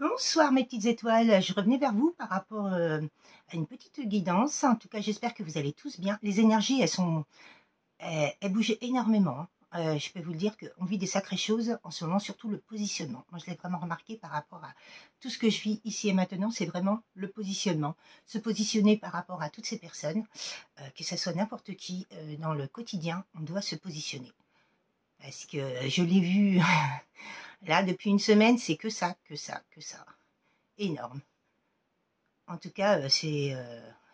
Bonsoir mes petites étoiles, je revenais vers vous par rapport à une petite guidance. En tout cas, j'espère que vous allez tous bien. Les énergies, elles bougent énormément. Je peux vous le dire qu'on vit des sacrées choses en ce moment, surtout le positionnement. Moi, je l'ai vraiment remarqué par rapport à tout ce que je vis ici et maintenant, c'est vraiment le positionnement. Se positionner par rapport à toutes ces personnes, que ce soit n'importe qui, dans le quotidien, on doit se positionner. Parce que je l'ai vu... Là, depuis une semaine, c'est que ça, que ça, que ça. Énorme. En tout cas, c'est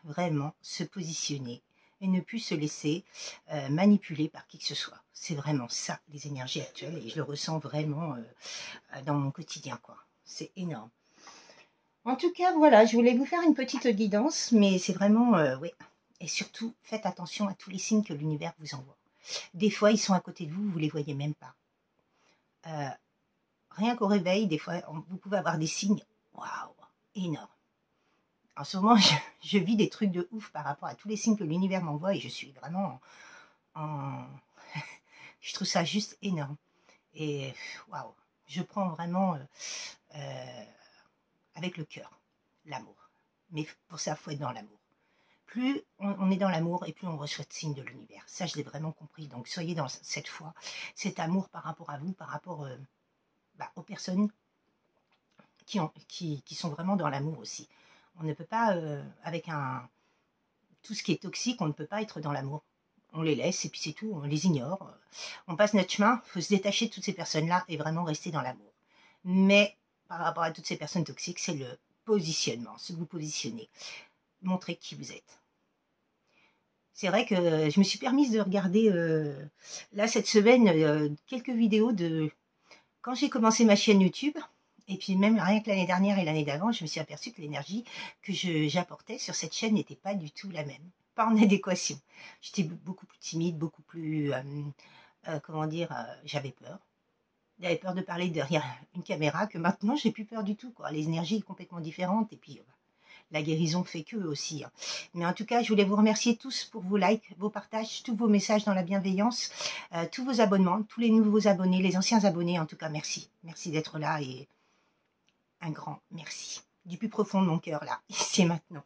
vraiment se positionner et ne plus se laisser manipuler par qui que ce soit. C'est vraiment ça, les énergies actuelles, et je le ressens vraiment dans mon quotidien, quoi. C'est énorme. En tout cas, voilà, je voulais vous faire une petite guidance, mais c'est vraiment, oui. Et surtout, faites attention à tous les signes que l'univers vous envoie. Des fois, ils sont à côté de vous, vous les voyez même pas. Rien qu'au réveil, des fois, vous pouvez avoir des signes, waouh, énormes. En ce moment, je vis des trucs de ouf par rapport à tous les signes que l'univers m'envoie et je suis vraiment je trouve ça juste énorme. Et waouh, je prends vraiment avec le cœur l'amour. Mais pour ça, il faut être dans l'amour. Plus on est dans l'amour et plus on reçoit de signes de l'univers. Ça, je l'ai vraiment compris. Donc, soyez dans cette foi, cet amour par rapport à vous, par rapport aux personnes qui sont vraiment dans l'amour aussi. On ne peut pas, avec tout ce qui est toxique, on ne peut pas être dans l'amour. On les laisse et puis c'est tout, on les ignore. On passe notre chemin, il faut se détacher de toutes ces personnes-là et vraiment rester dans l'amour. Mais par rapport à toutes ces personnes toxiques, c'est le positionnement, se vous positionner. Montrer qui vous êtes. C'est vrai que je me suis permise de regarder, là, cette semaine, quelques vidéos de... Quand j'ai commencé ma chaîne YouTube, et puis même rien que l'année dernière et l'année d'avant, je me suis aperçue que l'énergie que j'apportais sur cette chaîne n'était pas du tout la même. Pas en adéquation. J'étais beaucoup plus timide, beaucoup plus... comment dire, j'avais peur. J'avais peur de parler derrière une caméra, que maintenant j'ai plus peur du tout, quoi. Les énergies sont complètement différentes, et puis la guérison fait que aussi. Hein. Mais en tout cas, je voulais vous remercier tous pour vos likes, vos partages, tous vos messages dans la bienveillance, tous vos abonnements, tous les nouveaux abonnés, les anciens abonnés, en tout cas, merci. Merci d'être là et un grand merci. Du plus profond de mon cœur, là, ici et maintenant.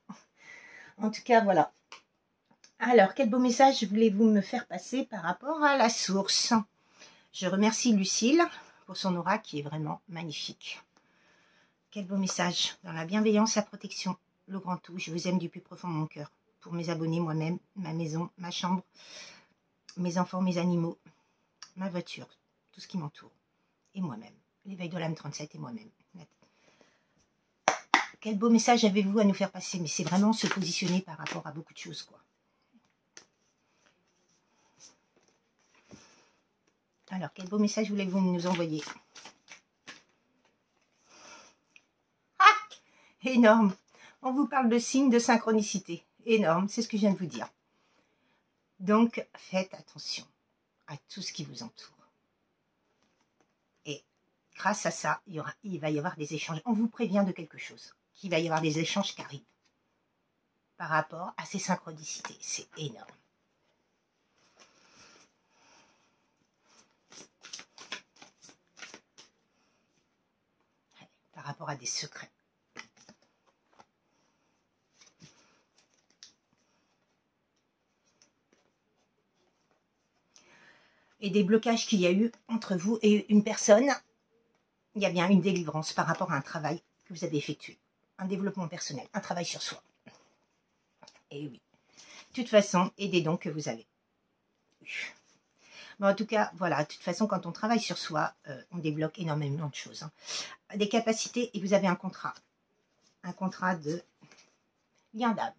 En tout cas, voilà. Alors, quel beau message voulez-vous me faire passer par rapport à la source? Je remercie Lucille pour son aura qui est vraiment magnifique. Quel beau message. Dans la bienveillance, la protection, le grand tout, je vous aime du plus profond de mon cœur. Pour mes abonnés, moi-même, ma maison, ma chambre, mes enfants, mes animaux, ma voiture, tout ce qui m'entoure. Et moi-même. L'éveil de l'âme 37 et moi-même. Quel beau message avez-vous à nous faire passer? Mais c'est vraiment se positionner par rapport à beaucoup de choses, quoi. Alors, quel beau message voulez-vous nous envoyer? Ah! Énorme. On vous parle de signes de synchronicité. Énorme, c'est ce que je viens de vous dire. Donc, faites attention à tout ce qui vous entoure. Et grâce à ça, il va y avoir des échanges. On vous prévient de quelque chose. Qu'il va y avoir des échanges qui arrivent. Par rapport à ces synchronicités. C'est énorme. Par rapport à des secrets. Et des blocages qu'il y a eu entre vous et une personne, il y a bien une délivrance par rapport à un travail que vous avez effectué. Un développement personnel, un travail sur soi. Et oui. De toute façon, et des dons que vous avez. Bon, en tout cas, voilà, de toute façon, quand on travaille sur soi, on débloque énormément de choses. Hein. Des capacités, et vous avez un contrat. Un contrat de lien d'âme.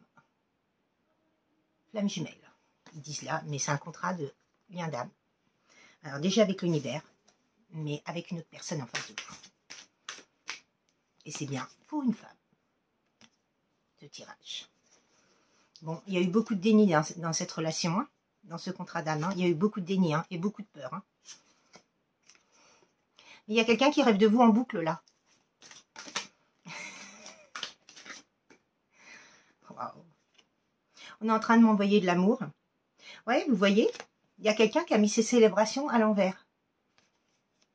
Flamme jumelle. Ils disent là, mais c'est un contrat de lien d'âme. Alors déjà avec l'univers, mais avec une autre personne en face de vous. Et c'est bien pour une femme. Ce tirage. Bon, il y a eu beaucoup de déni dans cette relation, hein, dans ce contrat d'âme. Hein. Il y a eu beaucoup de déni hein, et beaucoup de peur. Hein. Il y a quelqu'un qui rêve de vous en boucle là. Wow. On est en train de m'envoyer de l'amour. Ouais, vous voyez, il y a quelqu'un qui a mis ses célébrations à l'envers.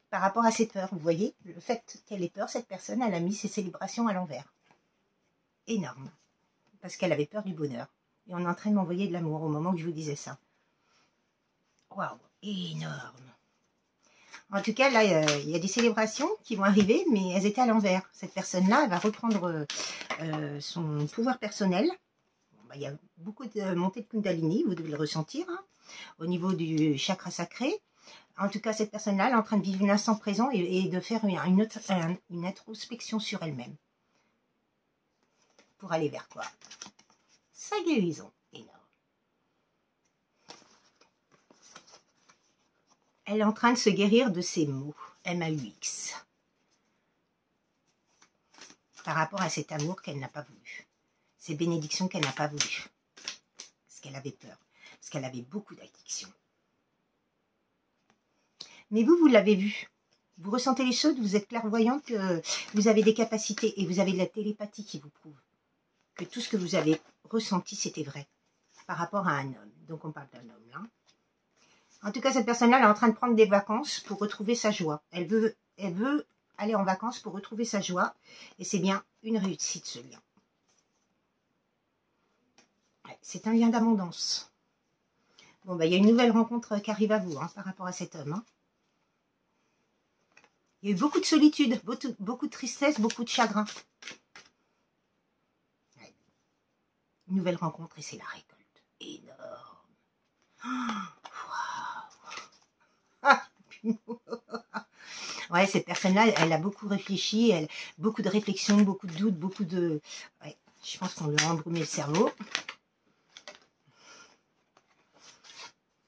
par rapport à ses peurs. Vous voyez, le fait qu'elle ait peur, cette personne, elle a mis ses célébrations à l'envers. Énorme. Parce qu'elle avait peur du bonheur. Et on est en train de m'envoyer de l'amour au moment que je vous disais ça. Waouh, énorme. En tout cas, là, il y a des célébrations qui vont arriver, mais elles étaient à l'envers. Cette personne-là, elle va reprendre son pouvoir personnel. Bon, bah, il y a beaucoup de montées de Kundalini, vous devez le ressentir, hein, au niveau du chakra sacré. En tout cas, cette personne-là, elle est en train de vivre l'instant présent et de faire une introspection sur elle-même. Pour aller vers quoi? Sa guérison. Énorme. Elle est en train de se guérir de ses maux. M-A-U-X. Par rapport à cet amour qu'elle n'a pas voulu. Ces bénédictions qu'elle n'a pas voulu. Parce qu'elle avait peur. Parce qu'elle avait beaucoup d'addictions. Mais vous, vous l'avez vu. Vous ressentez les choses, vous êtes clairvoyante, que vous avez des capacités et vous avez de la télépathie qui vous prouve que tout ce que vous avez ressenti, c'était vrai. Par rapport à un homme. Donc on parle d'un homme là. En tout cas, cette personne-là, elle est en train de prendre des vacances pour retrouver sa joie. Elle veut aller en vacances pour retrouver sa joie. Et c'est bien une réussite, ce lien. Ouais, c'est un lien d'abondance. Bon, bah, il y a une nouvelle rencontre qui arrive à vous, hein, par rapport à cet homme. Hein. Il y a eu beaucoup de solitude, beaucoup de tristesse, beaucoup de chagrin. Ouais. Une nouvelle rencontre et c'est la récolte. Énorme. Ouais, cette personne-là, elle a beaucoup réfléchi, beaucoup de réflexions, beaucoup de doutes, beaucoup de... Ouais, je pense qu'on lui a embrumé le cerveau.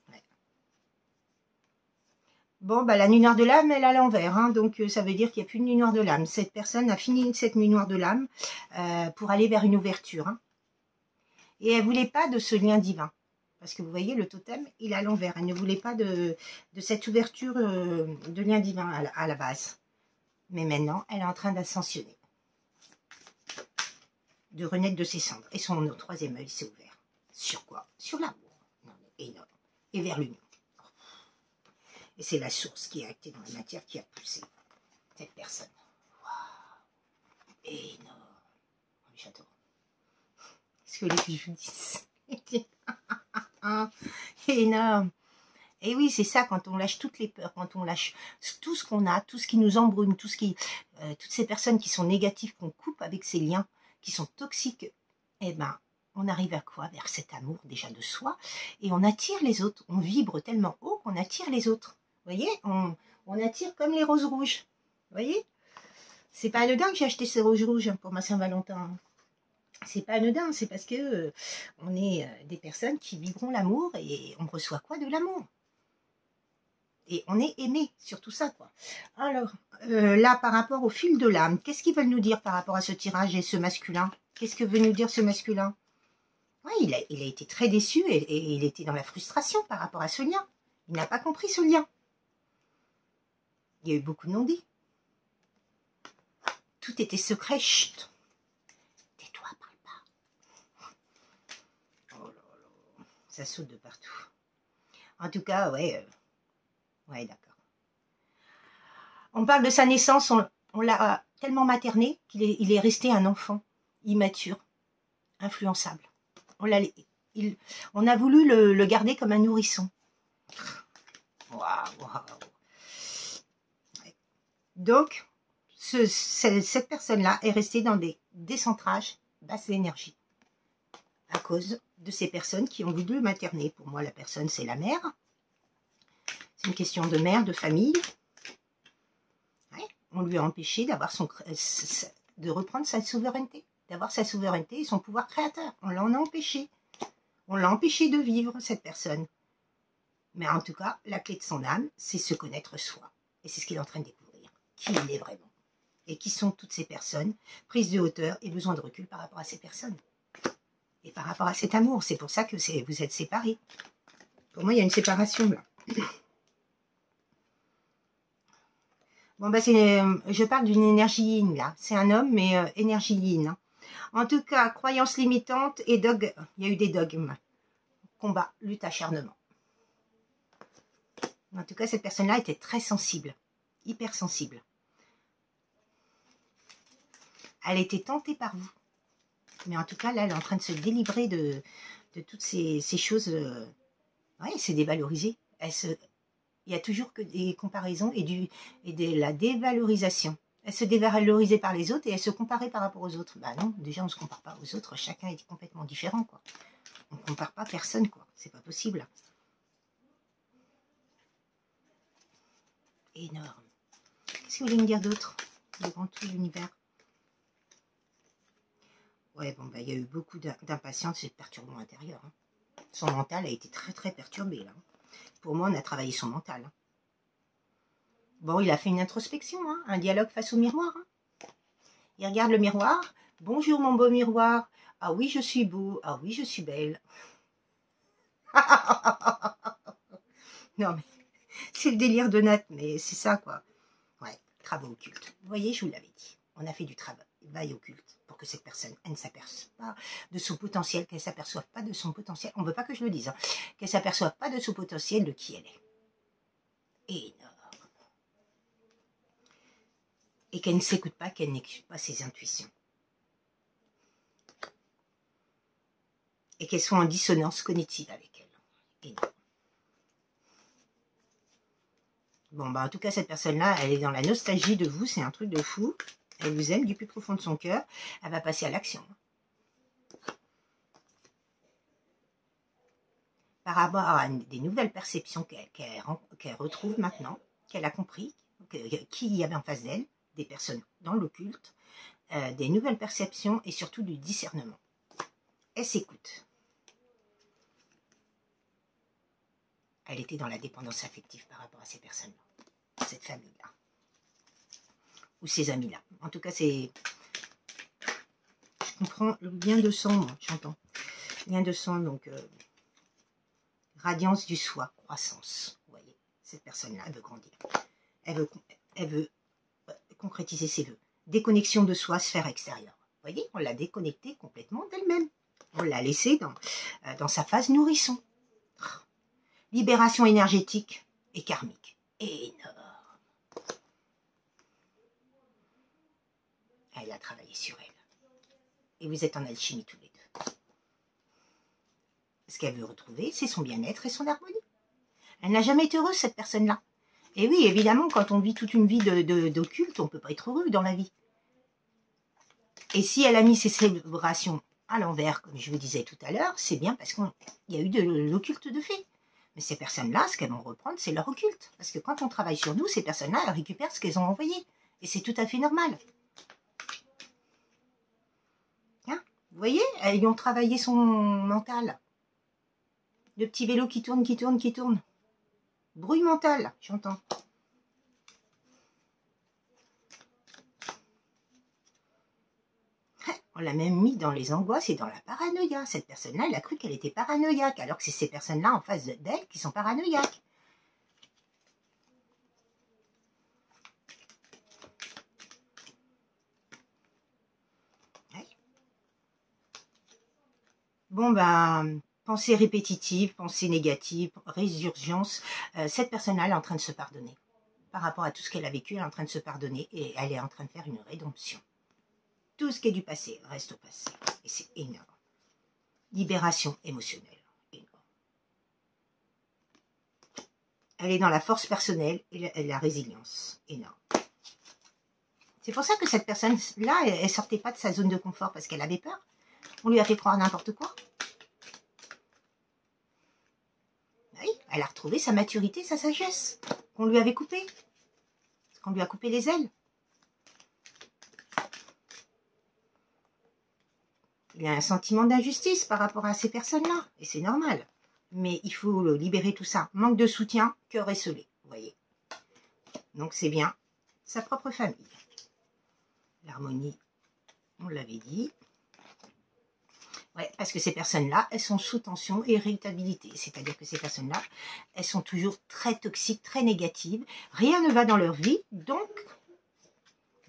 Ouais. Bon, bah, la nuit noire de l'âme, elle est à l'envers, hein, donc ça veut dire qu'il n'y a plus de nuit noire de l'âme. Cette personne a fini cette nuit noire de l'âme pour aller vers une ouverture. Hein. Et elle ne voulait pas de ce lien divin. Parce que vous voyez, le totem, il est à l'envers. Elle ne voulait pas de cette ouverture de lien divin à la base. Mais maintenant, elle est en train d'ascensionner. De renaître de ses cendres. Et son troisième œil s'est ouvert. Sur quoi? Sur l'amour. Non, mais énorme. Et vers l'union. Et c'est la source qui est actée dans la matière qui a poussé cette personne. Waouh. Énorme. J'adore. Est-ce que les je vous dis? Énorme. Et oui, c'est ça, quand on lâche toutes les peurs, quand on lâche tout ce qu'on a, tout ce qui nous embrume, toutes ces personnes qui sont négatives, qu'on coupe avec ces liens, qui sont toxiques, eh ben, on arrive à quoi? Vers cet amour déjà de soi, et on attire les autres. On vibre tellement haut qu'on attire les autres. Vous voyez, on attire comme les roses rouges. Vous voyez? C'est pas anodin que j'ai acheté ces roses rouges pour ma Saint-Valentin. C'est pas anodin, c'est parce que on est des personnes qui vibront l'amour et on reçoit quoi? De l'amour. Et on est aimé sur tout ça, quoi. Alors, là, par rapport au fil de l'âme, qu'est-ce qu'ils veulent nous dire par rapport à ce tirage et ce masculin? Qu'est-ce que veut nous dire ce masculin? Ouais, il a été très déçu et il était dans la frustration par rapport à ce lien. Il n'a pas compris ce lien. Il y a eu beaucoup de non-dits. Tout était secret. Chut. Tais-toi, parle pas. Oh là là. Ça saute de partout. En tout cas, ouais... Ouais, d'accord. On parle de sa naissance, on l'a tellement materné qu'il est resté un enfant immature, influençable. On a voulu le garder comme un nourrisson. Waouh, waouh. Donc, cette personne-là est restée dans des décentrages basse énergie à cause de ces personnes qui ont voulu le materner. Pour moi, la personne, c'est la mère. C'est une question de mère, de famille. Ouais, on lui a empêché d'avoir de reprendre sa souveraineté, d'avoir sa souveraineté et son pouvoir créateur. On l'en a empêché. On l'a empêché de vivre, cette personne. Mais en tout cas, la clé de son âme, c'est se connaître soi. Et c'est ce qu'il est en train de découvrir. Qui il est vraiment. Et qui sont toutes ces personnes, prises de hauteur et besoin de recul par rapport à ces personnes. Et par rapport à cet amour. C'est pour ça que vous êtes séparés. Pour moi, il y a une séparation là. Bon, bah, je parle d'une énergie yin, là. C'est un homme, mais énergie yin. Hein. En tout cas, croyances limitantes et dogmes. Il y a eu des dogmes. Combat, lutte, acharnement. En tout cas, cette personne-là était très sensible. hypersensible. Elle était tentée par vous. Mais en tout cas, là, elle est en train de se délivrer de toutes ces choses. Ouais, c'est dévalorisé. Il y a toujours que des comparaisons et de la dévalorisation. Elle se dévalorisait par les autres et elle se comparait par rapport aux autres. Bah non, déjà, on ne se compare pas aux autres. Chacun est complètement différent, quoi. On ne compare pas personne, quoi. C'est pas possible. Énorme. Qu'est-ce que vous voulez me dire d'autre? Devant tout l'univers. Ouais, bon, bah, il y a eu beaucoup d'impatience et de perturbements intérieurs. Hein. Son mental a été très, très perturbé, là. Pour moi, on a travaillé son mental. Hein. Bon, il a fait une introspection, hein, un dialogue face au miroir. Hein. Il regarde le miroir. Bonjour, mon beau miroir. Ah oui, je suis beau. Ah oui, je suis belle. Non, mais c'est le délire de Nat, mais c'est ça, quoi. Ouais, travaux occultes. Vous voyez, je vous l'avais dit. On a fait du travail occulte pour que cette personne, elle ne s'aperçoive pas de son potentiel, qu'elle ne s'aperçoive pas de son potentiel. On ne veut pas que je le dise, hein, qu'elle ne s'aperçoive pas de son potentiel, de qui elle est. Énorme. Et qu'elle ne s'écoute pas, qu'elle n'écoute pas ses intuitions. Et qu'elle soit en dissonance cognitive avec elle. Énorme. Bon, bah en tout cas, cette personne-là, elle est dans la nostalgie de vous, c'est un truc de fou. Elle vous aime du plus profond de son cœur. Elle va passer à l'action. Par rapport à des nouvelles perceptions qu'elle retrouve maintenant, qu'elle a compris, qui y avait en face d'elle, des personnes dans l'occulte, des nouvelles perceptions et surtout du discernement. Elle s'écoute. Elle était dans la dépendance affective par rapport à ces personnes-là, cette famille-là, ou ces amis-là. En tout cas, c'est... Je comprends le lien de sang, moi, j'entends. Lien de sang, donc... radiance du soi, croissance. Vous voyez, cette personne-là, elle veut grandir. Elle veut concrétiser ses vœux. Déconnexion de soi, sphère extérieure. Vous voyez, on l'a déconnectée complètement d'elle-même. On l'a laissée dans sa phase nourrisson. Libération énergétique et karmique. Énorme. Elle a travaillé sur elle. Et vous êtes en alchimie tous les deux. Ce qu'elle veut retrouver, c'est son bien-être et son harmonie. Elle n'a jamais été heureuse, cette personne-là. Et oui, évidemment, quand on vit toute une vie d'occulte, on ne peut pas être heureux dans la vie. Et si elle a mis ses célébrations à l'envers, comme je vous disais tout à l'heure, c'est bien parce qu'il y a eu de l'occulte de fait. Mais ces personnes-là, ce qu'elles vont reprendre, c'est leur occulte. Parce que quand on travaille sur nous, ces personnes-là, elles récupèrent ce qu'elles ont envoyé. Et c'est tout à fait normal. Hein? Vous voyez, elles ont travaillé son mental. Le petit vélo qui tourne, qui tourne, qui tourne. Bruit mental, j'entends. On l'a même mis dans les angoisses et dans la paranoïa. Cette personne-là, elle a cru qu'elle était paranoïaque, alors que c'est ces personnes-là en face d'elle qui sont paranoïaques. Ouais. Bon, ben, pensée répétitive, pensée négative, résurgence. Cette personne-là, elle est en train de se pardonner. Par rapport à tout ce qu'elle a vécu, elle est en train de se pardonner et elle est en train de faire une rédemption. Tout ce qui est du passé reste au passé. Et c'est énorme. Libération émotionnelle. Énorme. Elle est dans la force personnelle et la résilience. Énorme. C'est pour ça que cette personne-là, elle ne sortait pas de sa zone de confort parce qu'elle avait peur. On lui a fait croire n'importe quoi. Oui, elle a retrouvé sa maturité, sa sagesse qu'on lui avait coupée. Qu'on lui a coupé les ailes. Il y a un sentiment d'injustice par rapport à ces personnes-là. Et c'est normal. Mais il faut libérer tout ça. Manque de soutien, cœur esselé. Vous voyez. Donc c'est bien sa propre famille. L'harmonie, on l'avait dit. Ouais, parce que ces personnes-là, elles sont sous tension et irritabilité. C'est-à-dire que ces personnes-là, elles sont toujours très toxiques, très négatives. Rien ne va dans leur vie. Donc,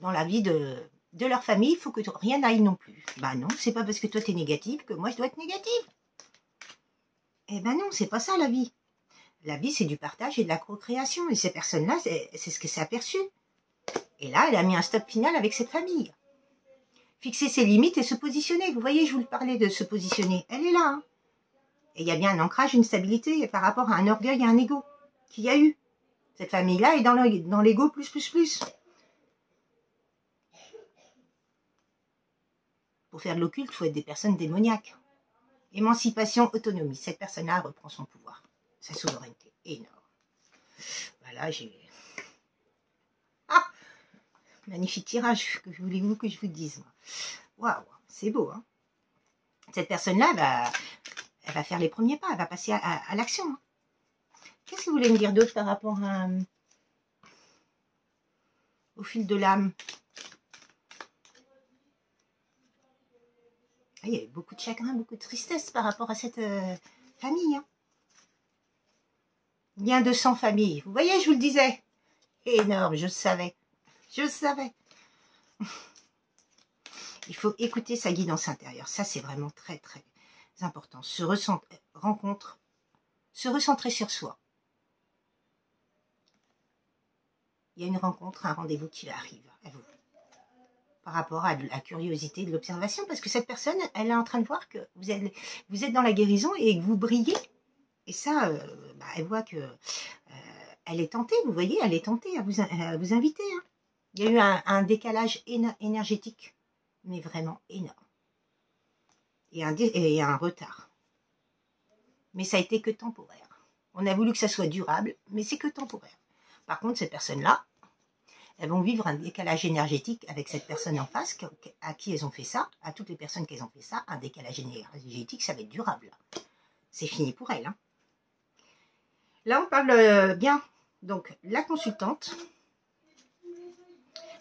dans la vie de leur famille, il faut que rien n'aille non plus. Bah non, c'est pas parce que toi t'es négative que moi je dois être négative. Eh ben non, c'est pas ça la vie. La vie, c'est du partage et de la procréation. Et ces personnes-là, c'est ce que c'est aperçu. Et là, elle a mis un stop final avec cette famille. Fixer ses limites et se positionner. Vous voyez, je vous le parlais de se positionner. Elle est là. Hein. Et il y a bien un ancrage, une stabilité par rapport à un orgueil et un ego qu'il y a eu. Cette famille-là est dans l'ego plus. Pour faire de l'occulte, il faut être des personnes démoniaques. Émancipation, autonomie. Cette personne-là reprend son pouvoir. Sa souveraineté. Énorme. Voilà, j'ai... Ah! Magnifique tirage. Que voulez-vous que je vous dise? Waouh, c'est beau. Hein, cette personne-là, elle va faire les premiers pas. Elle va passer à l'action. Hein. Qu'est-ce que vous voulez me dire d'autre par rapport au fil de l'âme? Il y a eu beaucoup de chagrin, beaucoup de tristesse par rapport à cette famille. Hein. Lien de sang famille. Vous voyez, je vous le disais. Énorme, je savais. Je savais. Il faut écouter sa guidance intérieure. Ça, c'est vraiment très, très important. Se recentrer sur soi. Il y a une rencontre, un rendez-vous qui arrive à vous. Par rapport à la curiosité de l'observation. Parce que cette personne, elle est en train de voir que vous êtes dans la guérison et que vous brillez. Et ça, elle voit que elle est tentée, vous voyez, elle est tentée à vous inviter. Hein. Il y a eu un décalage énergétique, mais vraiment énorme. Et un retard. Mais ça a été que temporaire. On a voulu que ça soit durable, mais c'est que temporaire. Par contre, ces personnes-là, elles vont vivre un décalage énergétique avec cette personne en face, à qui elles ont fait ça, à toutes les personnes qui ont fait ça, un décalage énergétique, ça va être durable. C'est fini pour elles. Hein. Là, on parle bien. Donc, la consultante,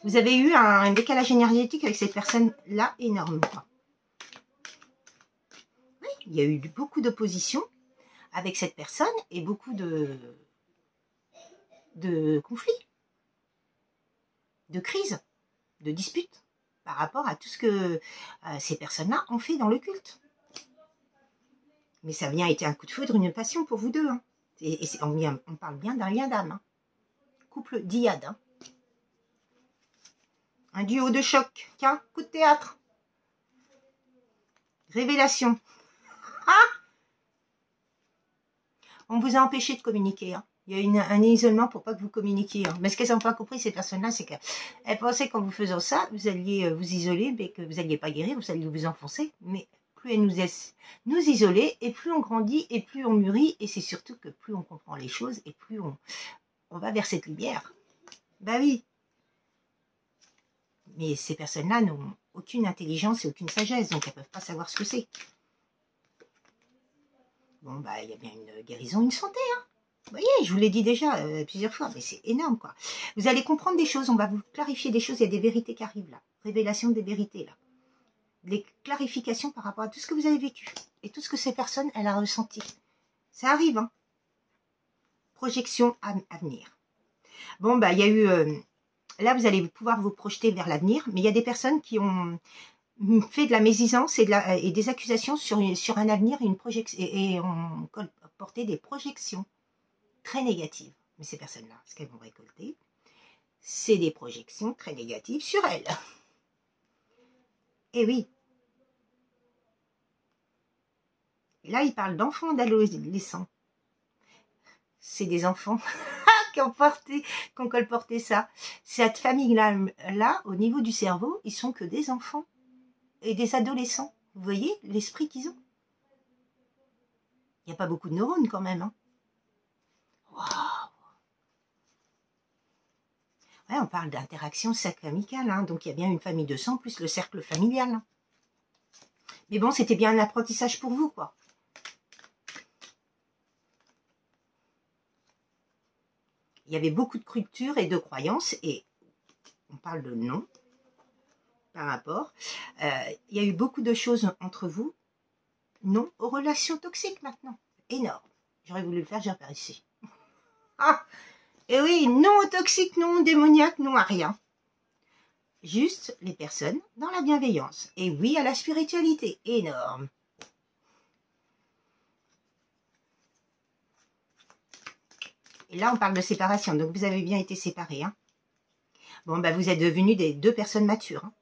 vous avez eu un décalage énergétique avec cette personne-là énorme. Oui, il y a eu beaucoup d'opposition avec cette personne et beaucoup de conflits, de crises, de disputes par rapport à tout ce que ces personnes-là ont fait dans le culte. Mais ça a bien été un coup de foudre, une passion pour vous deux. Hein. Et on parle bien d'un lien d'âme. Hein. Couple dyade. Hein. Un duo de choc. Tiens, coup de théâtre. Révélation. Ah! On vous a empêché de communiquer. Hein. Il y a un isolement pour pas que vous communiquiez. Hein. Mais ce qu'elles n'ont pas compris, ces personnes-là, c'est qu'elles pensaient qu'en vous faisant ça, vous alliez vous isoler, mais que vous n'alliez pas guérir, vous alliez vous enfoncer. Mais plus elles nous laissent nous isoler, et plus on grandit, et plus on mûrit, et c'est surtout que plus on comprend les choses, et plus on va vers cette lumière. Bah oui. Mais ces personnes-là n'ont aucune intelligence et aucune sagesse, donc elles ne peuvent pas savoir ce que c'est. Bon, bah, il y a bien une guérison, une santé, hein. Vous voyez, je vous l'ai dit déjà plusieurs fois, mais c'est énorme, quoi. Vous allez comprendre des choses, on va vous clarifier des choses, il y a des vérités qui arrivent, là. Révélation des vérités, là. Des clarifications par rapport à tout ce que vous avez vécu. Et tout ce que ces personnes, elles ont ressenti. Ça arrive, hein. Projection à venir. Bon, bah, il y a eu... là, vous allez pouvoir vous projeter vers l'avenir, mais il y a des personnes qui ont fait de la médisance et des accusations sur un avenir et ont porté des projections très négatives. Mais ces personnes-là, ce qu'elles vont récolter, c'est des projections très négatives sur elles. Et oui. Là, il parle d'enfants, d'adolescents. C'est des enfants qui ont colporté ça. Cette famille-là, au niveau du cerveau, ils sont que des enfants et des adolescents. Vous voyez l'esprit qu'ils ont? Il n'y a pas beaucoup de neurones quand même. Hein. Waouh! Ouais, on parle d'interaction cercle amical, hein, donc il y a bien une famille de sang plus le cercle familial. Hein. Mais bon, c'était bien un apprentissage pour vous, quoi. Il y avait beaucoup de cultures et de croyances, et on parle de non par rapport. Il y a eu beaucoup de choses entre vous. Non aux relations toxiques maintenant. Énorme. J'aurais voulu le faire, j'ai pas réussi. Ah! Et oui, non au toxique, non au démoniaque, non à rien. Juste les personnes dans la bienveillance. Et oui à la spiritualité. Énorme. Et là, on parle de séparation. Donc, vous avez bien été séparés. Hein. Bon, bah, vous êtes devenus des deux personnes matures. Hein.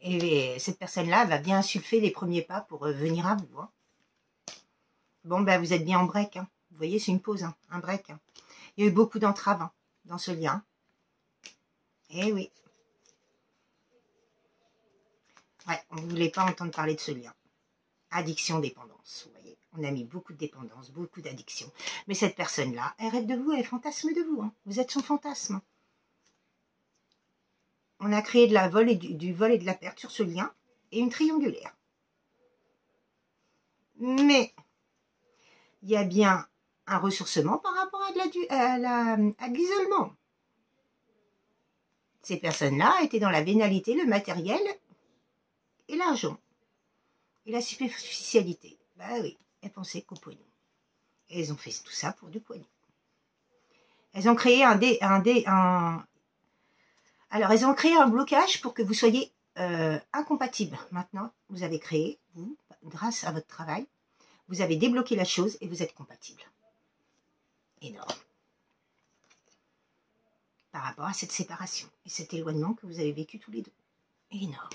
Et cette personne-là va bien insulfer les premiers pas pour venir à vous. Hein. Bon, bah, vous êtes bien en break. Hein. Vous voyez, c'est une pause, hein, un break. Hein. Il y a eu beaucoup d'entraves hein, dans ce lien. Eh oui. Ouais, on ne voulait pas entendre parler de ce lien. Addiction, dépendance, vous voyez. On a mis beaucoup de dépendance, beaucoup d'addiction. Mais cette personne-là, elle rêve de vous, elle fantasme de vous. Hein. Vous êtes son fantasme. On a créé de la vol et du vol et de la perte sur ce lien et une triangulaire. Mais il y a bien un ressourcement par rapport à de l'isolement. Ces personnes-là étaient dans la vénalité, le matériel et l'argent. Et la superficialité. Bah oui, elles pensaient qu'au pognon. Et elles ont fait tout ça pour du pognon. Elles ont créé Alors, elles ont créé un blocage pour que vous soyez incompatibles. Maintenant, vous avez créé, vous, grâce à votre travail, vous avez débloqué la chose et vous êtes compatibles. Énorme. Par rapport à cette séparation et cet éloignement que vous avez vécu tous les deux. Énorme.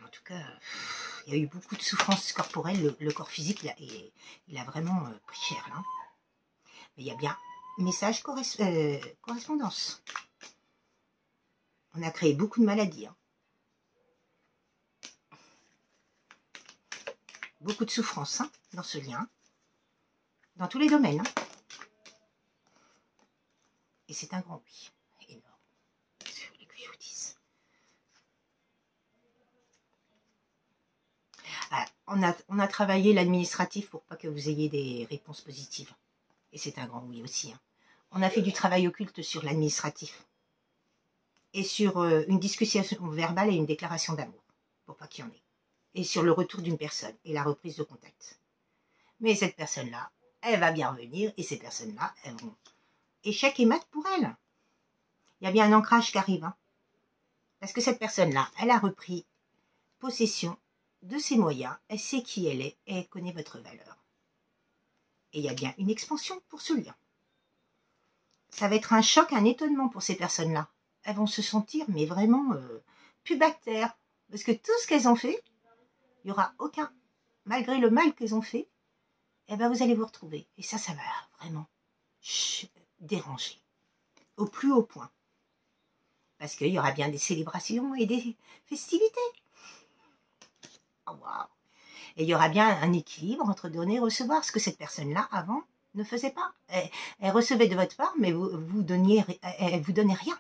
En tout cas, il y a eu beaucoup de souffrances corporelles. Le corps physique, il a vraiment pris cher. Là. Mais il y a bien message correspondance. On a créé beaucoup de maladies. Hein. Beaucoup de souffrances hein, dans ce lien. Dans tous les domaines. Hein. Et c'est un grand oui. Énorme. Qu'est-ce que vous voulez que je vous dise? On a travaillé l'administratif pour pas que vous ayez des réponses positives. Et c'est un grand oui aussi. Hein. On a fait du travail occulte sur l'administratif. Et sur une discussion verbale et une déclaration d'amour. Pour pas qu'il y en ait. Et sur le retour d'une personne et la reprise de contact. Mais cette personne-là, elle va bien revenir. Et ces personnes-là, elles vont... Échec et mat pour elle. Il y a bien un ancrage qui arrive. Hein. Parce que cette personne-là, elle a repris possession de ses moyens. Elle sait qui elle est et elle connaît votre valeur. Et il y a bien une expansion pour ce lien. Ça va être un choc, un étonnement pour ces personnes-là. Elles vont se sentir, mais vraiment, pubactères. Parce que tout ce qu'elles ont fait, il n'y aura aucun, malgré le mal qu'elles ont fait, eh ben vous allez vous retrouver. Et ça va vraiment déranger. Au plus haut point. Parce qu'il y aura bien des célébrations et des festivités. Oh, wow. Et il y aura bien un équilibre entre donner et recevoir, ce que cette personne-là, avant, ne faisait pas. Elle recevait de votre part, mais elle vous donnait rien.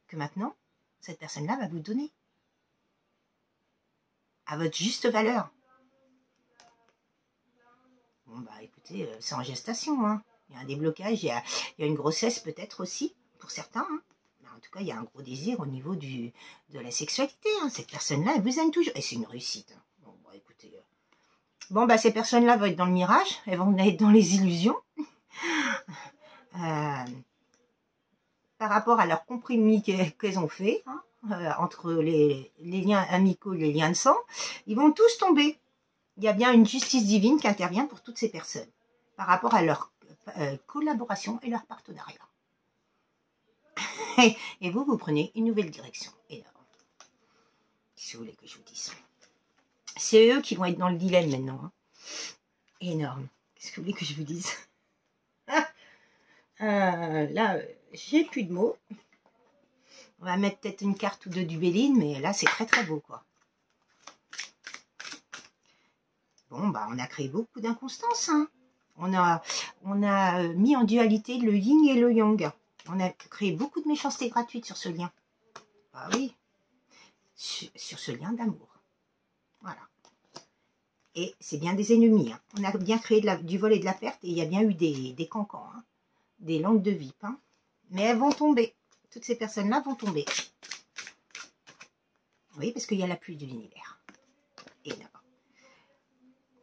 Que maintenant, cette personne-là va vous donner. À votre juste valeur. Bon, bah écoutez, c'est en gestation. Hein. Il y a un déblocage, il y a une grossesse peut-être aussi, pour certains. Hein. En tout cas, il y a un gros désir au niveau de la sexualité. Hein. Cette personne-là, elle vous aime toujours. Et c'est une réussite. Hein. Bon, bah écoutez. Bon, bah ces personnes-là vont être dans le mirage. Elles vont être dans les illusions. Par rapport à leur compromis qu'elles ont fait, hein, entre les liens amicaux et les liens de sang, ils vont tous tomber. Il y a bien une justice divine qui intervient pour toutes ces personnes, par rapport à leur collaboration et leur partenariat. Et vous prenez une nouvelle direction. Énorme. Qu'est-ce que vous voulez que je vous dise? C'est eux qui vont être dans le dilemme maintenant. Hein. Énorme. Qu'est-ce que vous voulez que je vous dise? Là, j'ai plus de mots. On va mettre peut-être une carte ou deux du Béline, mais là, c'est très très beau, quoi. Bon, bah, on a créé beaucoup d'inconstances. Hein. On a mis en dualité le yin et le yang. On a créé beaucoup de méchanceté gratuite sur ce lien. Ah oui. Sur ce lien d'amour. Voilà. Et c'est bien des ennemis. Hein. On a bien créé du vol et de la perte. Et il y a bien eu des cancans. Hein. Des langues de vipe. Hein. Mais elles vont tomber. Toutes ces personnes-là vont tomber. Oui, parce qu'il y a la pluie de l'univers. Et là,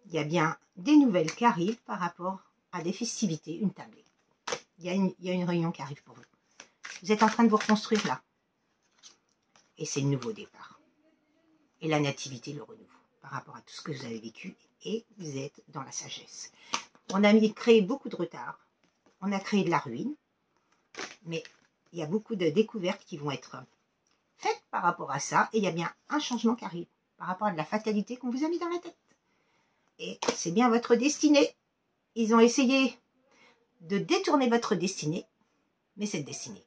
il y a bien des nouvelles qui arrivent par rapport à des festivités, une tablée. Il y a une réunion qui arrive pour vous. Vous êtes en train de vous reconstruire là. Et c'est le nouveau départ. Et la nativité, le renouveau. Par rapport à tout ce que vous avez vécu. Et vous êtes dans la sagesse. On a créé beaucoup de retard. On a créé de la ruine. Mais il y a beaucoup de découvertes qui vont être faites par rapport à ça. Et il y a bien un changement qui arrive par rapport à de la fatalité qu'on vous a mis dans la tête. Et c'est bien votre destinée. Ils ont essayé de détourner votre destinée. Mais cette destinée,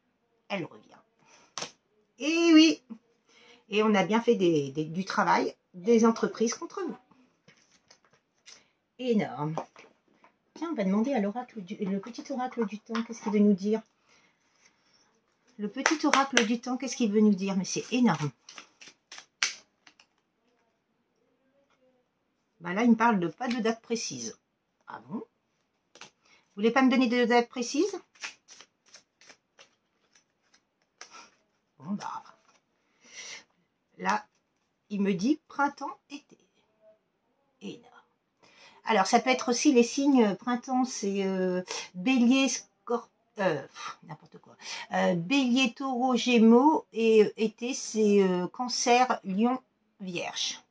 elle revient. Et oui. Et on a bien fait du travail des entreprises contre vous. Énorme. Tiens, on va demander à l'oracle, le petit oracle du temps, qu'est-ce qu'il veut nous dire? Le petit oracle du temps, qu'est-ce qu'il veut nous dire? Mais c'est énorme. Ben là, il me parle de pas de date précise. Ah bon? Vous voulez pas me donner de date précise? Bon, bah. Là, il me dit printemps-été. Énorme. Alors, ça peut être aussi les signes. Printemps, c'est bélier, n'importe quoi. Bélier, taureau, gémeaux. Et été, c'est cancer, lion, vierge.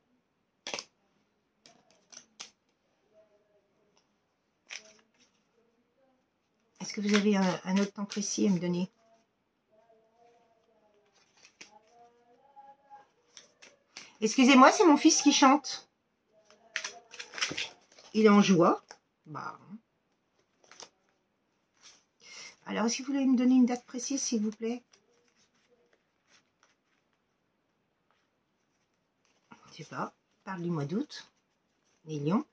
Est-ce que vous avez un autre temps précis à me donner? Excusez-moi, c'est mon fils qui chante. Il est en joie. Bah. Alors, est-ce que vous voulez me donner une date précise, s'il vous plaît? Je sais pas. Parle du mois d'août. Les lions.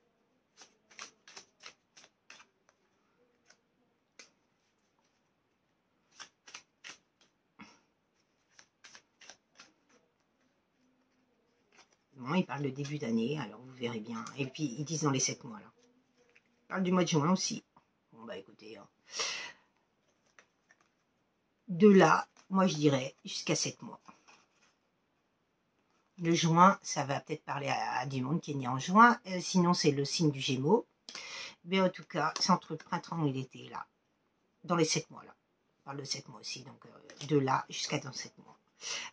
Bon, il parle de début d'année, alors vous verrez bien. Et puis, ils disent dans les 7 mois, là. Il parle du mois de juin aussi. Bon, bah écoutez. Hein. De là, moi je dirais jusqu'à 7 mois. Le juin, ça va peut-être parler à du monde qui est né en juin. Sinon, c'est le signe du Gémeaux. Mais en tout cas, c'est entre le printemps et l'été, là. Dans les 7 mois, là. On parle de 7 mois aussi. Donc, de là jusqu'à dans 7 mois.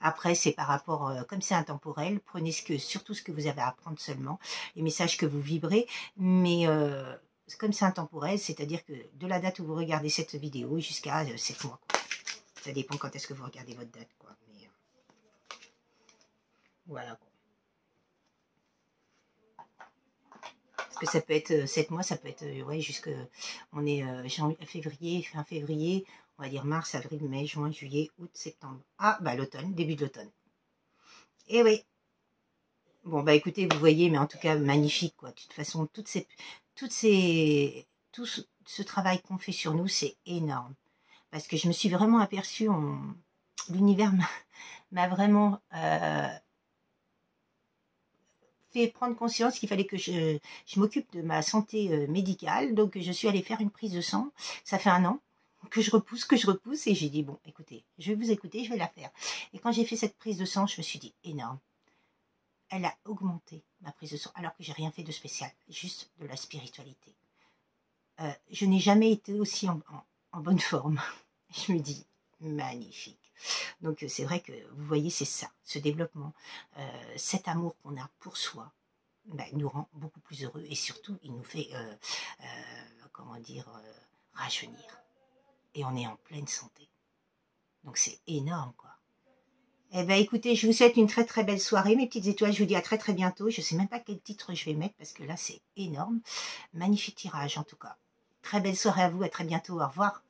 Après, c'est par rapport, comme c'est intemporel, prenez surtout ce que vous avez à apprendre seulement, les messages que vous vibrez, mais comme c'est intemporel, c'est-à-dire que de la date où vous regardez cette vidéo jusqu'à 7 mois. Quoi. Ça dépend quand est-ce que vous regardez votre date. Quoi. Mais, voilà. Quoi. Parce que ça peut être 7 mois, ça peut être, ouais, jusque, on est février, fin février, on va dire mars, avril, mai, juin, juillet, août, septembre. Ah, bah l'automne, début de l'automne. Et oui. Bon, bah écoutez, vous voyez, mais en tout cas, magnifique, quoi. De toute façon, tout ce travail qu'on fait sur nous, c'est énorme. Parce que je me suis vraiment aperçue, l'univers m'a vraiment fait prendre conscience qu'il fallait que je m'occupe de ma santé médicale. Donc, je suis allée faire une prise de sang. Ça fait 1 an. Que je repousse, et j'ai dit, bon, écoutez, je vais vous écouter, je vais la faire. Et quand j'ai fait cette prise de sang, je me suis dit, énorme. Elle a augmenté, ma prise de sang, alors que j'ai rien fait de spécial, juste de la spiritualité. Je n'ai jamais été aussi en bonne forme. Je me dis, magnifique. Donc, c'est vrai que, vous voyez, c'est ça, ce développement, cet amour qu'on a pour soi, ben, nous rend beaucoup plus heureux, et surtout, il nous fait, comment dire, rajeunir. Et on est en pleine santé. Donc c'est énorme, quoi. Eh bien, écoutez, je vous souhaite une très très belle soirée, mes petites étoiles. Je vous dis à très très bientôt. Je ne sais même pas quel titre je vais mettre, parce que là, c'est énorme. Magnifique tirage, en tout cas. Très belle soirée à vous, à très bientôt. Au revoir.